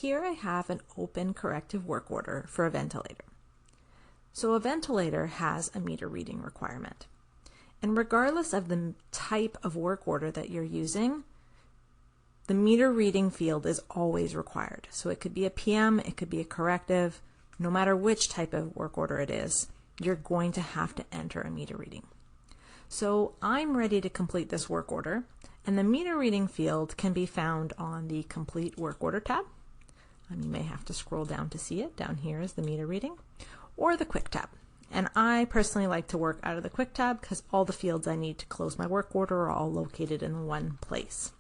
Here I have an open corrective work order for a ventilator. So a ventilator has a meter reading requirement. And regardless of the type of work order that you're using, the meter reading field is always required. So it could be a PM, it could be a corrective, no matter which type of work order it is, you're going to have to enter a meter reading. So I'm ready to complete this work order, and the meter reading field can be found on the Complete Work Order tab. You may have to scroll down to see it. Down here is the meter reading, or the Quick tab. And I personally like to work out of the Quick tab because all the fields I need to close my work order are all located in one place.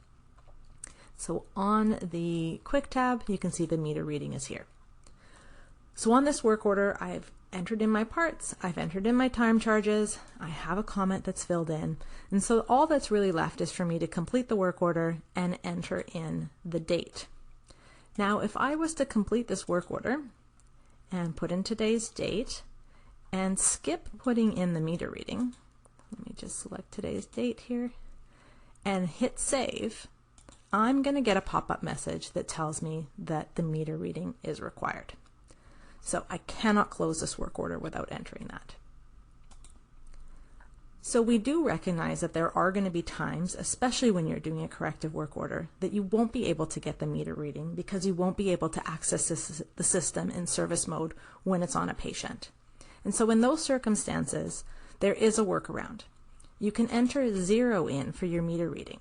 So on the Quick tab, you can see the meter reading is here. So on this work order, I've entered in my parts, I've entered in my time charges, I have a comment that's filled in, and so all that's really left is for me to complete the work order and enter in the date. Now, if I was to complete this work order and put in today's date and skip putting in the meter reading, let me just select today's date here and hit save, I'm going to get a pop-up message that tells me that the meter reading is required. So I cannot close this work order without entering that. So we do recognize that there are going to be times, especially when you're doing a corrective work order, that you won't be able to get the meter reading because you won't be able to access the system in service mode when it's on a patient. And so in those circumstances, there is a workaround. You can enter 0 in for your meter reading.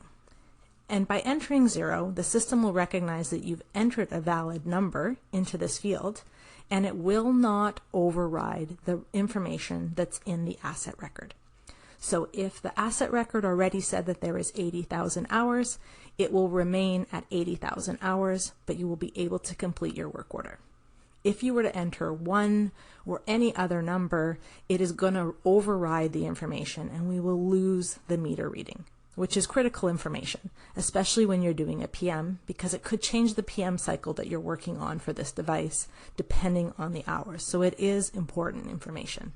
And by entering 0, the system will recognize that you've entered a valid number into this field, and it will not override the information that's in the asset record. So if the asset record already said that there is 80,000 hours, it will remain at 80,000 hours, but you will be able to complete your work order. If you were to enter 1 or any other number, it is going to override the information and we will lose the meter reading, which is critical information, especially when you're doing a PM, because it could change the PM cycle that you're working on for this device depending on the hours. So it is important information.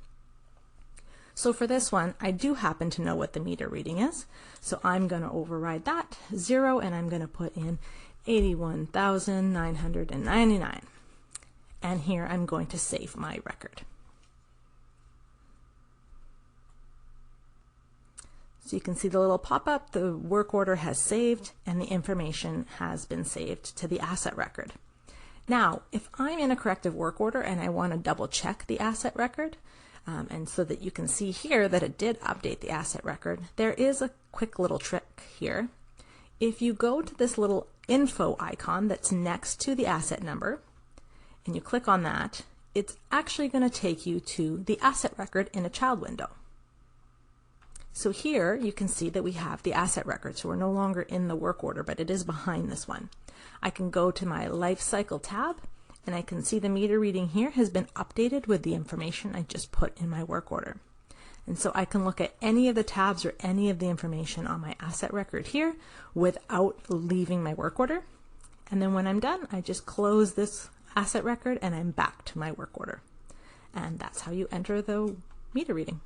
So for this one, I do happen to know what the meter reading is. So I'm going to override that 0 and I'm going to put in 81,999. And here I'm going to save my record. So you can see the little pop-up, the work order has saved and the information has been saved to the asset record. Now, if I'm in a corrective work order and I want to double check the asset record, and so that you can see here that it did update the asset record, there is a quick little trick here. If you go to this little info icon that's next to the asset number, and you click on that, it's actually going to take you to the asset record in a child window. So here you can see that we have the asset record, so we're no longer in the work order, but it is behind this one. I can go to my life cycle tab, and I can see the meter reading here has been updated with the information I just put in my work order. And so I can look at any of the tabs or any of the information on my asset record here without leaving my work order. And then when I'm done, I just close this asset record and I'm back to my work order. And that's how you enter the meter reading.